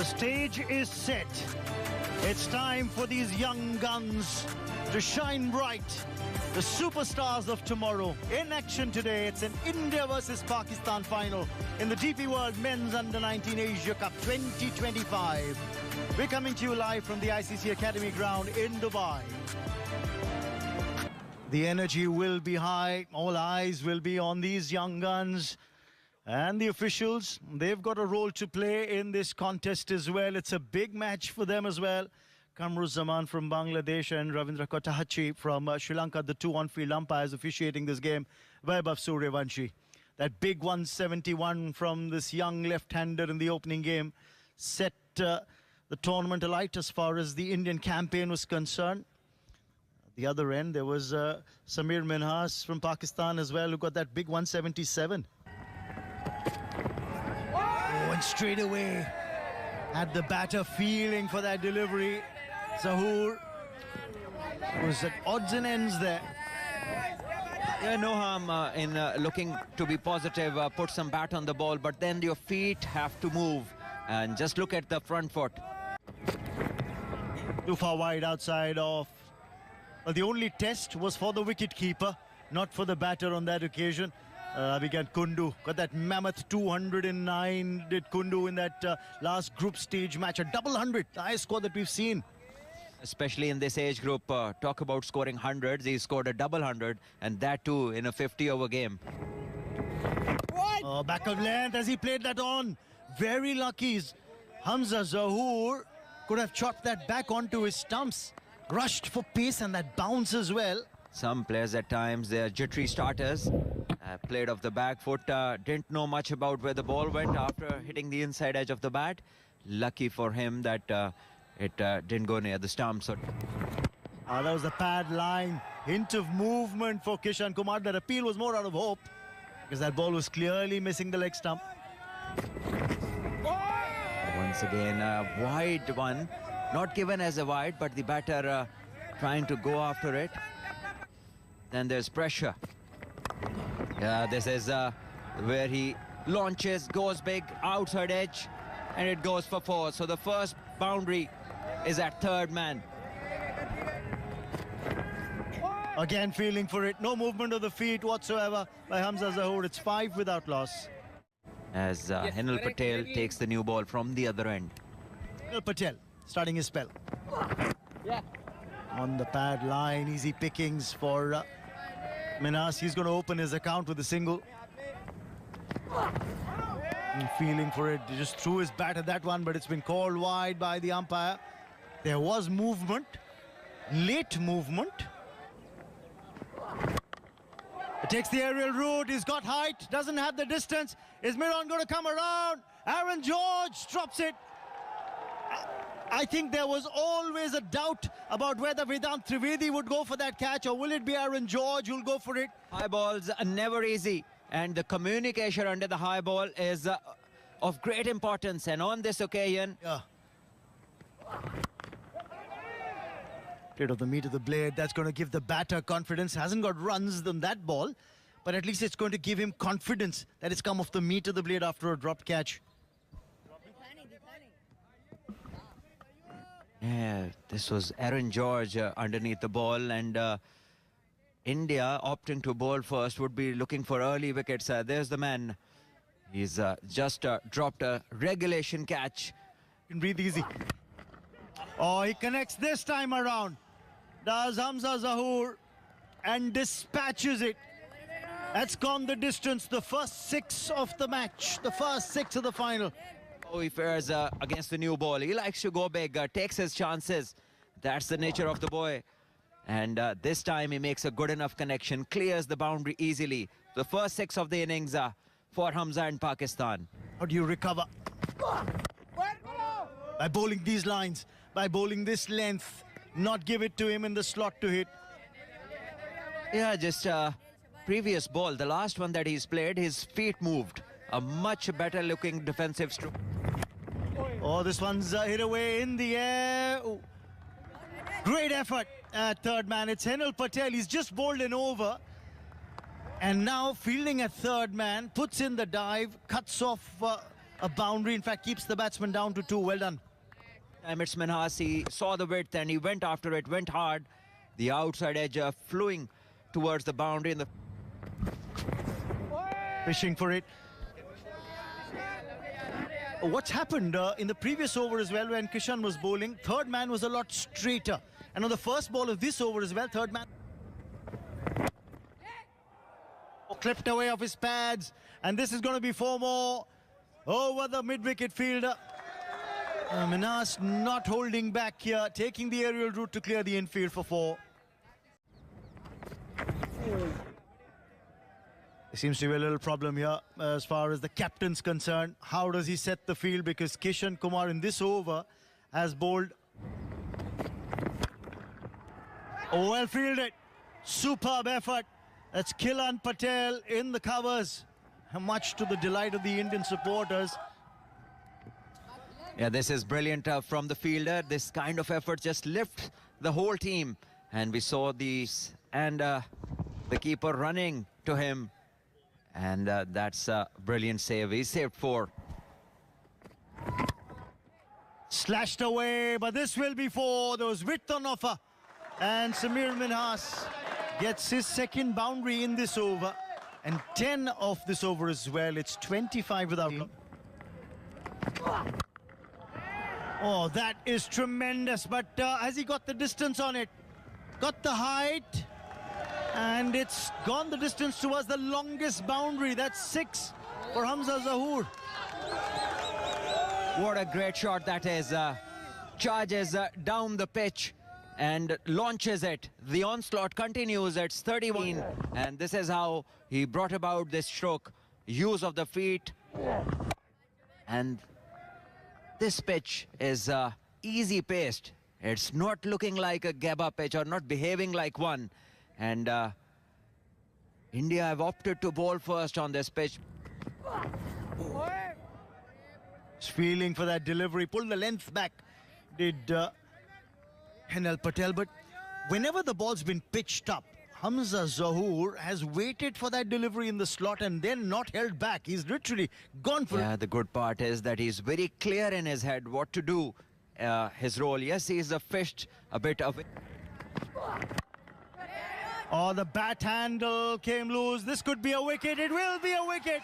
stage is set. It's time for these young guns to shine bright. The superstars of tomorrow in action today. It's an India versus Pakistan final in the DP World Men's Under-19 Asia Cup 2025. We're coming to you live from the ICC Academy ground in Dubai. The energy will be high. All eyes will be on these young guns. And the officials, they've got a role to play in this contest as well. It's a big match for them as well. Kamruzzaman from Bangladesh and Ravindra Kotahachi from Sri Lanka, the two on-field umpires officiating this game. Vaibhav Suryavanshi. That big 171 from this young left-hander in the opening game set the tournament alight as far as the Indian campaign was concerned. At the other end, there was Samir Minhas from Pakistan as well, who got that big 177. And straight away had the batter feeling for that delivery. Zahoor was at odds and ends there. Yeah, no harm in looking to be positive, put some bat on the ball, but then your feet have to move and just look at the front foot. Too far wide outside off. Well, the only test was for the wicket-keeper, not for the batter on that occasion. Abhigan Kundu got that mammoth 209, did Kundu in that last group stage match, a double 100, the highest score that we've seen. Especially in this age group, talk about scoring hundreds, he scored a double 100, and that too in a 50-over game. Back of length as he played that on. Very lucky. Hamza Zahoor could have chopped that back onto his stumps. Rushed for pace and that bounce as well. Some players at times, they're jittery starters. Played off the back foot, didn't know much about where the ball went after hitting the inside edge of the bat. Lucky for him that it didn't go near the stumps. That was the pad line. Hint of movement for Kishan Kumar. That appeal was more out of hope because that ball was clearly missing the leg stump. Once again, a wide one. Not given as a wide, but the batter trying to go after it. Then there's pressure. This is where he launches, goes big, outside edge, and it goes for four. So the first boundary is at third man. Again feeling for it. No movement of the feet whatsoever by Hamza Zahoor. It's 5 without loss. As Henil Patel takes the new ball from the other end. Henil Patel starting his spell. On the pad line, easy pickings for Minhas. He's going to open his account with a single. And feeling for it. He just threw his bat at that one, but it's been called wide by the umpire. There was movement. Late movement. It takes the aerial route. He's got height. Doesn't have the distance. Is Miron going to come around? Aaron George drops it. I think there was always a doubt about whether Vedant Trivedi would go for that catch, or will it be Aaron George who'll go for it? High balls are never easy, and the communication under the high ball is of great importance. And on this occasion, Played off the meat of the blade. That's going to give the batter confidence. Hasn't got runs on that ball, but at least it's going to give him confidence that it's come off the meat of the blade after a dropped catch. Yeah, this was Aaron George underneath the ball, and India opting to bowl first would be looking for early wickets. There's the man. He's just dropped a regulation catch. You can breathe easy. Oh, he connects this time around. Does Hamza Zahoor and dispatches it. That's gone the distance. The first 6 of the match. The first 6 of the final. Oh, he fares against the new ball. He likes to go big, takes his chances. That's the nature of the boy. And this time he makes a good enough connection, clears the boundary easily. The first 6 of the innings for Hamza and Pakistan. How do you recover? By bowling these lines, by bowling this length, not give it to him in the slot to hit. Yeah, just previous ball, the last one that he's played, his feet moved. A much better looking defensive stroke. Oh, this one's hit away in the air. Ooh. Great effort at third man. It's Henil Patel. He's just bowled an over. And now fielding at third man, puts in the dive, cuts off a boundary. In fact, keeps the batsman down to 2. Well done. It's Minhas. He saw the width and he went after it, went hard. The outside edge flowing towards the boundary. In the Fishing for it. What's happened in the previous over as well, when Kishan was bowling, third man was a lot straighter. And on the first ball of this over as well, third man clipped away off his pads. And this is going to be 4 more over the mid-wicket fielder. Minhas not holding back here, taking the aerial route to clear the infield for 4. There seems to be a little problem here as far as the captain's concerned. How does he set the field? Because Kishan Kumar in this over has bowled. Oh, well fielded. Superb effort. That's Kilan Patel in the covers. Much to the delight of the Indian supporters. Yeah, this is brilliant from the fielder. This kind of effort just lifts the whole team. And we saw these and the keeper running to him. And that's a brilliant save. He saved 4. Slashed away, but this will be 4. There was width on offer. And Samir Minhas gets his second boundary in this over. And 10 off this over as well. It's 25 without. Oh, that is tremendous. But has he got the distance on it? Got the height. And it's gone the distance towards the longest boundary. That's 6 for Hamza Zahoor. What a great shot that is. Charges down the pitch and launches it. The onslaught continues. It's 31. And this is how he brought about this stroke. Use of the feet. And this pitch is easy paced. It's not looking like a Gabba pitch or not behaving like one. And India have opted to bowl first on this pitch. He's feeling for that delivery. Pulled the length back. Did Henal Patel. But whenever the ball's been pitched up, Hamza Zahoor has waited for that delivery in the slot and then not held back. He's literally gone for it. Yeah, the good part is that he's very clear in his head what to do. His role. Yes, he's fished a bit of it. Oh, the bat handle came loose. This could be a wicket. It will be a wicket.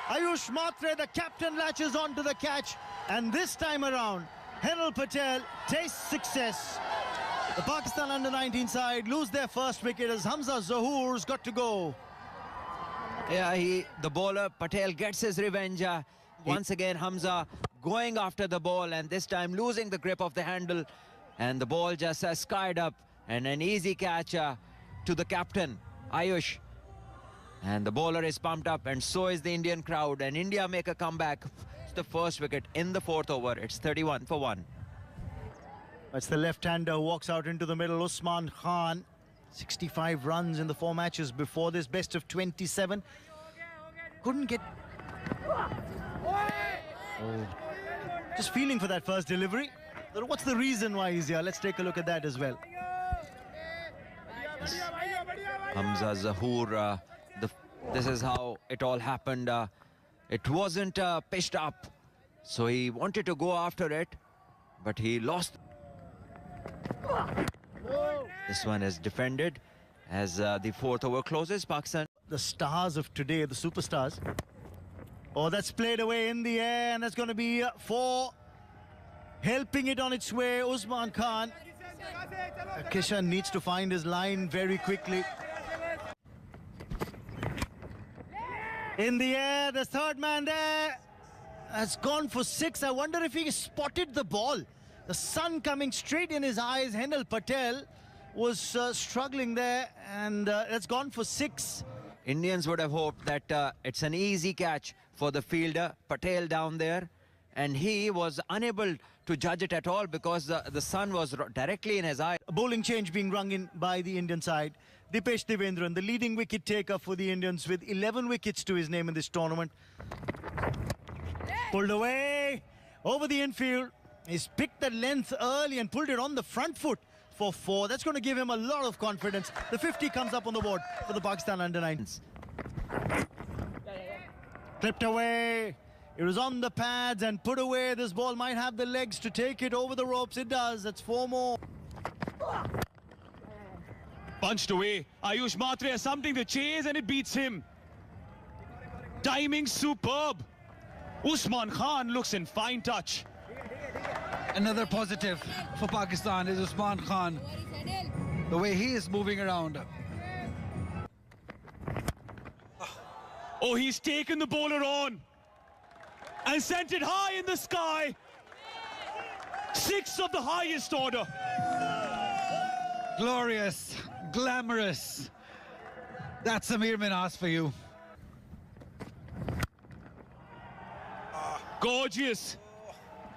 Ayush Matre, the captain, latches on to the catch. And this time around, Henal Patel tastes success. The Pakistan under-19 side lose their first wicket as Hamza Zahoor's got to go. Yeah, the bowler Patel gets his revenge. Once again, Hamza going after the ball and this time losing the grip of the handle. And the ball just skied up and an easy catch to the captain, Ayush. And the bowler is pumped up and so is the Indian crowd. And India make a comeback. It's the first wicket in the 4th over. It's 31 for 1. That's the left-hander who walks out into the middle, Usman Khan. 65 runs in the 4 matches before this, best of 27. Couldn't get... Oh. Just feeling for that first delivery. What's the reason why he's here? Let's take a look at that as well. Hamza Zahoor, this is how it all happened. It wasn't pitched up, so he wanted to go after it, but he lost. This one is defended as the 4th over closes. Pakistan. The stars of today, the superstars. Oh, that's played away in the air, and that's going to be 4. Helping it on its way, Usman Khan. Kishan needs to find his line very quickly. In the air, the third man there has gone for 6. I wonder if he spotted the ball. The sun coming straight in his eyes. Henal Patel was struggling there, and it's gone for 6. Indians would have hoped that it's an easy catch for the fielder, Patel down there, and he was unable to judge it at all because the sun was directly in his eye. A bowling change being rung in by the Indian side. Dipesh Devendran, the leading wicket taker for the Indians with 11 wickets to his name in this tournament. Pulled away over the infield. He's picked the length early and pulled it on the front foot for 4. That's going to give him a lot of confidence. The 50 comes up on the board for the Pakistan under-9s. Clipped away It was on the pads and put away. This ball might have the legs to take it over the ropes. It does. That's 4 more. Punched away. Ayush Matre has something to chase and it beats him. Timing superb. Usman Khan looks in fine touch. Another positive for Pakistan is Usman Khan. The way he is moving around. Oh, he's taken the bowler on and sent it high in the sky. 6 of the highest order. Glorious, glamorous. That's Samir Minhas for you. Gorgeous.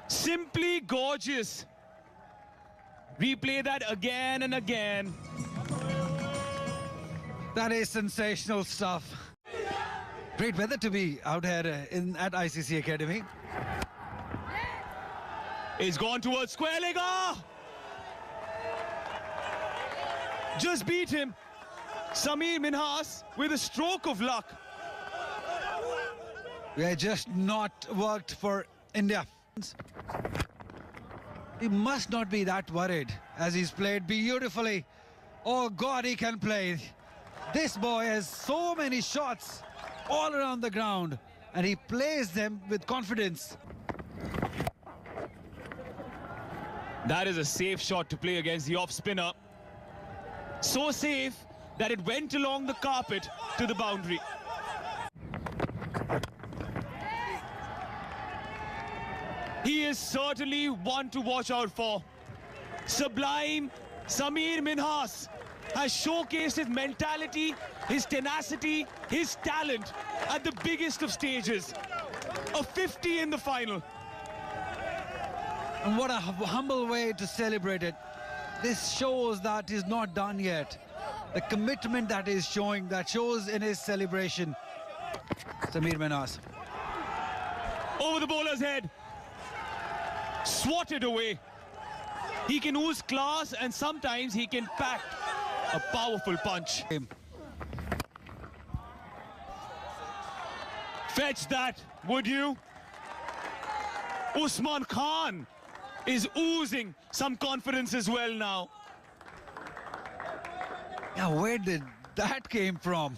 Simply gorgeous. Replay that again and again. That is sensational stuff. Great weather to be out here at ICC Academy. It's gone towards square leg. Just beat him. Samir Minhas with a stroke of luck. We are just not worked for India. He must not be that worried as he's played beautifully. Oh God, he can play. This boy has so many shots all around the ground and he plays them with confidence. That is a safe shot to play against the off spinner. So safe that it went along the carpet to the boundary. He is certainly one to watch out for. Sublime Samir Minhas has showcased his mentality, his tenacity, his talent at the biggest of stages. A 50 in the final. And what a humble way to celebrate it. This shows that he's not done yet. The commitment that he's showing, that shows in his celebration. Samir Minhas. Over the bowler's head. Swatted away. He can ooze class and sometimes he can pack a powerful punch. Fetch that, would you? Usman Khan is oozing some confidence as well now. Yeah, where did that came from?